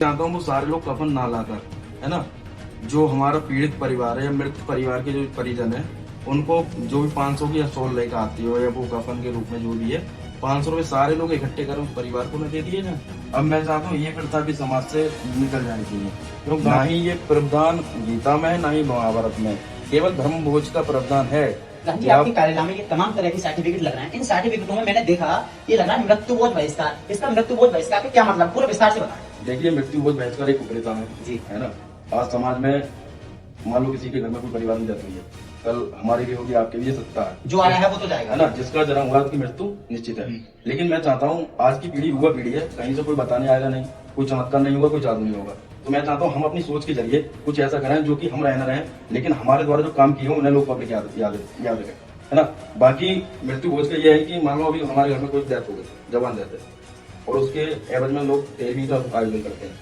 चाहता हूँ वो सारे लोग कफन ना लाकर, है ना, जो हमारा पीड़ित परिवार है या मृत परिवार के जो परिजन है उनको जो भी 500 की या 100 लेकर आती हो या वो कफन के रूप में जो भी है 500 रुपए सारे लोग इकट्ठे कर उस परिवार को न दे दिए जाए। अब मैं चाहता हूँ ये प्रथा भी समाज से निकल जानी चाहिए, क्योंकि ना ही ये प्रावधान गीता में है ना ही महाभारत में, केवल धर्म भोज का प्रावधान है। गांधी आपके कार्यालय में ये तमाम तरह के सर्टिफिकेट लग रहे हैं। इन सर्टिफिकेटों में मैंने देखा ये लग रहा है मृत्युभोज बहिष्कार। इसका मृत्युभोज बहिष्कार का क्या मतलब, पूरा विस्तार से बताएं। देखिए, मृत्युभोज बहिष्कार एक कुप्रथा है जी, है ना। आज समाज में मान लो किसी के घर में कोई परिवार में डेथ हुई है, कल हमारी भी होगी, आपके भी सत्ता है, जो आया है वो तो जाएगा, है ना। जिसका जन्म हुआ उसकी मृत्यु निश्चित है। लेकिन मैं चाहता हूँ आज की पीढ़ी युवा पीढ़ी है, कहीं से कोई बताने आएगा नहीं, कोई चमत्कार नहीं होगा, कोई जादू नहीं होगा। तो मैं चाहता हूँ हम अपनी सोच के जरिए कुछ ऐसा करें जो कि हम रहना रहे, लेकिन हमारे द्वारा जो काम किए हो उन्हें लोग पब्लिक याद रखें, है ना। बाकी मृत्यु भोज का ये है कि मान लो अभी हमारे घर में कोई डेथ हो गई, जवान डेथ है, और उसके एवज में लोग 13वीं का आयोजन करते हैं,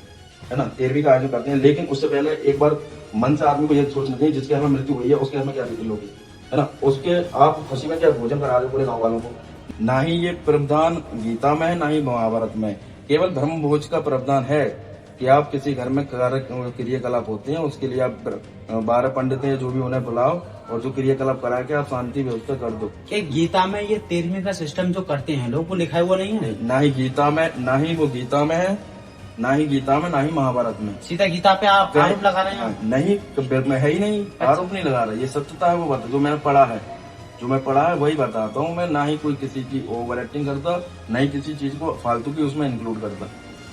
है ना, 13वीं का आयोजन करते हैं। लेकिन उससे पहले एक बार मन से आदमी को यह सोचना चाहिए जिसके घर में मृत्यु हुई है उसके घर में क्या बीती होगी, है ना। उसके आप खुशी में क्या भोजन करा रहे हो पूरे गाँव वालों को। ना ही ये प्रावधान गीता में है ना ही महाभारत में, केवल धर्म भोज का प्रावधान है कि आप किसी घर में क्रियाकलाप होते हैं उसके लिए आप 12 पंडित हैं जो भी उन्हें बुलाओ और जो क्रियाकलाप करा के आप शांति व्यवस्था कर दो। कि गीता में ये 13वीं का सिस्टम जो करते हैं लोग वो लिखा हुआ नहीं है। ना ही गीता में, ना ही वो गीता में है, ना ही गीता में, ना ही महाभारत में। सीधा गीता पे आप आरोप लगा रहे हैं। नहीं, मैं है ही नहीं, आरोप नहीं लगा रहा, ये सत्यता है वो बता, जो मैंने पढ़ा है, जो मैं पढ़ा है वही बताता हूँ मैं। ना ही कोई किसी की ओवर एक्टिंग करता, ना ही किसी चीज को फालतू की उसमें इंक्लूड करता,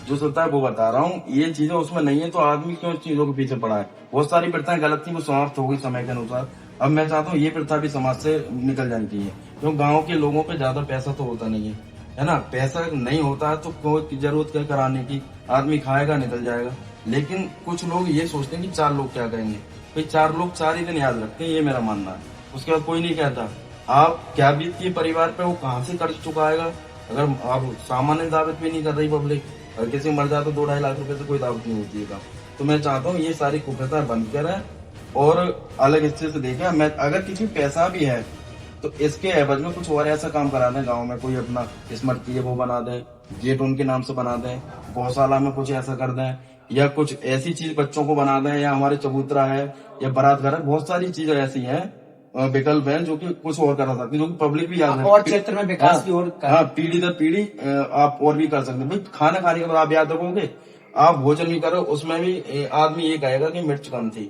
जो सत्ता है वो बता रहा हूँ। ये चीजें उसमें नहीं है तो आदमी क्यों चीजों के पीछे पड़ा है। बहुत सारी प्रथाएं गलत थी, वो समाप्त हो गई समय के अनुसार। अब मैं चाहता हूँ ये प्रथा भी समाज से निकल जानी चाहिए, क्योंकि गाँव के लोगों पे ज्यादा पैसा तो होता नहीं है ना। पैसा नहीं होता है तो कोई जरूरत क्या कराने की, आदमी खाएगा निकल जाएगा। लेकिन कुछ लोग ये सोचते हैं कि 4 लोग क्या कहेंगे, भाई 4 लोग 4 ही दिन याद रखते हैं, ये मेरा मानना है। उसके बाद कोई नहीं कहता आप क्या बीतती है परिवार पे, वो कहाँ से कर चुकाएगा। अगर आप सामान्य दावत भी नहीं कर रही पब्लिक, अगर किसी मर जाता तो 2-2.5 लाख रुपए से कोई दावत नहीं होती है। तो मैं चाहता हूँ ये सारी कुप्रथा बंद करें और अलग हिस्से से देखें। मैं अगर किसी पैसा भी है तो इसके एवज में कुछ और ऐसा काम करा दें, गांव में कोई अपना स्मृति है वो बना दें, गेट उनके नाम से बना दें, गौशाला में कुछ ऐसा कर दें, या कुछ ऐसी चीज बच्चों को बना दें, या हमारे चबूतरा है या बारात घर है, बहुत सारी चीजें ऐसी हैं विकल्प है जो कि कुछ और करा सकते हैं, जो कि पब्लिक भी याद है और क्षेत्र में विकास की ओर। हाँ, पीढ़ी दर पीढ़ी आप और भी कर सकते हैं। भाई खाना खाने के बाद आप याद रखोगे, आप भोजन भी करो उसमें भी आदमी ये कहेगा कि मिर्च कम थी,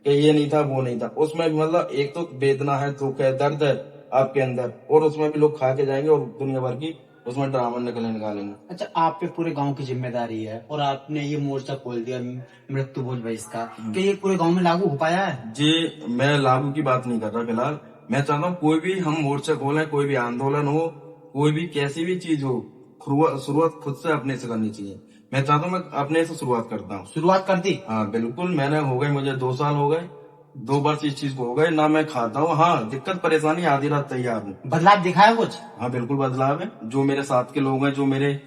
कि ये नहीं था वो नहीं था। उसमें भी मतलब एक तो वेदना है, दुख है, दर्द है आपके अंदर, और उसमें भी लोग खा के जाएंगे और दुनिया भर की उसमें ड्रामा निकालेंगे। अच्छा, आप पे पूरे गांव की जिम्मेदारी है और आपने ये मोर्चा खोल दिया मृत्यु भोज बहिष्कार, क्या ये पूरे गांव में लागू हो पाया है? जी, मैं लागू की बात नहीं कर रहा फिलहाल। मैं चाहता हूँ कोई भी हम मोर्चा खोलें, कोई भी आंदोलन हो, कोई भी कैसी भी चीज हो, शुरुआत खुद से अपने से करनी चाहिए। मैं चाहता हूँ मैं अपने से शुरुआत करता हूँ। शुरुआत कर दी? हाँ बिल्कुल, मैंने हो गए, मुझे 2 साल हो गए, 2 वर्ष इस चीज को हो गए ना। मैं खाता हूँ, हाँ दिक्कत परेशानी आधी रात तैयार हूँ। बदलाव दिखा है कुछ? हाँ बिल्कुल बदलाव है। जो मेरे साथ के लोग हैं, जो मेरे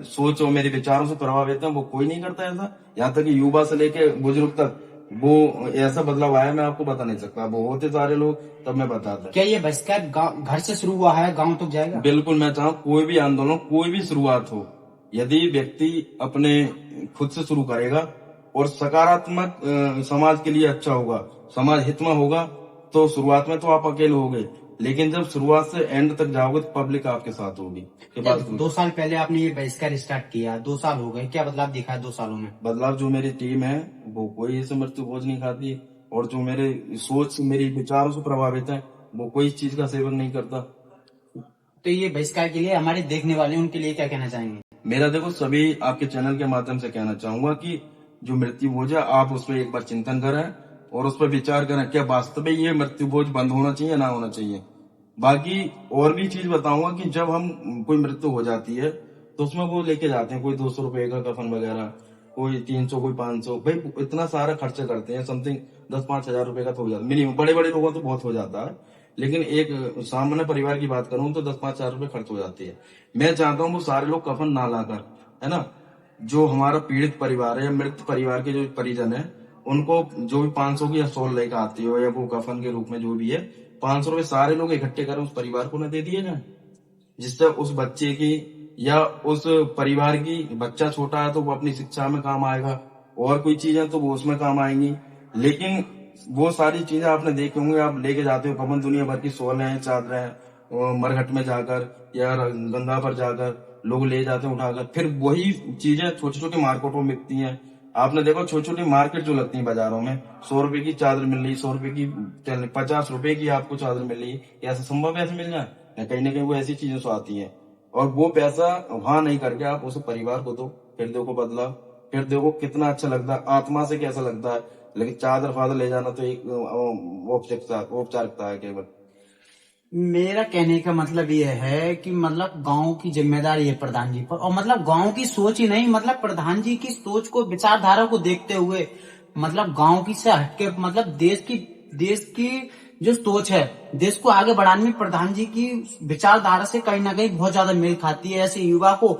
सोच और मेरे विचारों से प्रभावित हैं, वो कोई नहीं करता ऐसा। यहाँ तक कि युवा से लेके बुजुर्ग तक वो ऐसा बदलाव आया मैं आपको बता नहीं सकता। वो होते सारे लोग तब मैं बताता। क्या ये बहिष्कार घर से शुरू हुआ है, गांव तक जाएगा? बिल्कुल, मैं चाहूँ कोई भी आंदोलन, कोई भी शुरुआत हो, यदि व्यक्ति अपने खुद से शुरू करेगा और सकारात्मक समाज के लिए अच्छा होगा, समाज हित में होगा, तो शुरुआत में तो आप अकेले होगे, लेकिन जब शुरुआत से एंड तक जाओगे तो पब्लिक आपके साथ होगी। के बाद 2 साल पहले आपने ये बहिष्कार स्टार्ट किया, 2 साल हो गए, क्या बदलाव दिखा है 2 सालों में? बदलाव, जो मेरी टीम है वो कोई ऐसे मृत्यु भोज नहीं खाती, और जो मेरे सोच मेरी विचारों से प्रभावित है वो कोई इस चीज का सेवन नहीं करता। तो ये बहिष्कार के लिए हमारे देखने वाले उनके लिए क्या कहना चाहेंगे? मेरा देखो सभी आपके चैनल के माध्यम से कहना चाहूंगा कि जो मृत्यु भोज है आप उस पर एक बार चिंतन करें और उस पर विचार करें, क्या वास्तव में ये मृत्यु भोज बंद होना चाहिए ना होना चाहिए। बाकी और भी चीज बताऊंगा कि जब हम कोई मृत्यु हो जाती है तो उसमें वो लेके जाते हैं, कोई 200 रुपए का कफन वगैरह, कोई 300, कोई 500, भाई इतना सारा खर्चा करते हैं। समथिंग 10-5 हजार रुपए का तो हो जाता है मिनिमम, बड़े बड़े लोगों तो बहुत हो जाता है, लेकिन एक सामान्य परिवार की बात करूं तो 10-5 हजार रुपए खर्च हो जाती है। मैं चाहता हूँ वो सारे लोग कफन ना लाकर, है ना, जो हमारा पीड़ित परिवार है या मृत परिवार के जो परिजन है उनको जो भी 500 की या 100 लेकर आती हो या वो कफन के रूप में जो भी है 500 रुपए सारे लोग इकट्ठे कर उस परिवार को न दे दिए जाए, जिससे उस बच्चे की या उस परिवार की, बच्चा छोटा है तो वो अपनी शिक्षा में काम आएगा, और कोई चीज है तो वो उसमें काम आएंगी। लेकिन वो सारी चीजें आपने देखी होंगी, आप लेके जाते हो कमन दुनिया भर की सोलें चादरें मरघट में जाकर या गंगा पर जाकर लोग ले जाते हैं उठाकर, फिर वही चीजें छोटी छोटी मार्केटों में बिकती हैं। आपने देखो छोटी छोटी मार्केट जो लगती है बाजारों में, 100 रुपए की चादर मिल रही, 100 रुपए की, 50 रुपए की आपको चादर मिल रही है, क्या ऐसा संभव है ऐसे मिल जाए? या कहीं ना कहीं वो ऐसी चीजें से आती हैं, और वो पैसा वहां नहीं करके आप उस परिवार को दो, फिर देखो बदला, फिर देखो कितना अच्छा लगता है, आत्मा से कैसा लगता है। लेकिन चादर फादर ले जाना तो एक औपचारिकता है केवल। मेरा कहने का मतलब ये है कि मतलब गांव की जिम्मेदारी है प्रधान जी पर, और मतलब गांव की सोच ही नहीं, मतलब प्रधान जी की सोच को, विचारधारा को देखते हुए, मतलब गांव की से हटके, मतलब देश की जो सोच है, देश को आगे बढ़ाने में प्रधान जी की विचारधारा से कहीं ना कहीं बहुत ज्यादा मेल खाती है। ऐसे युवा को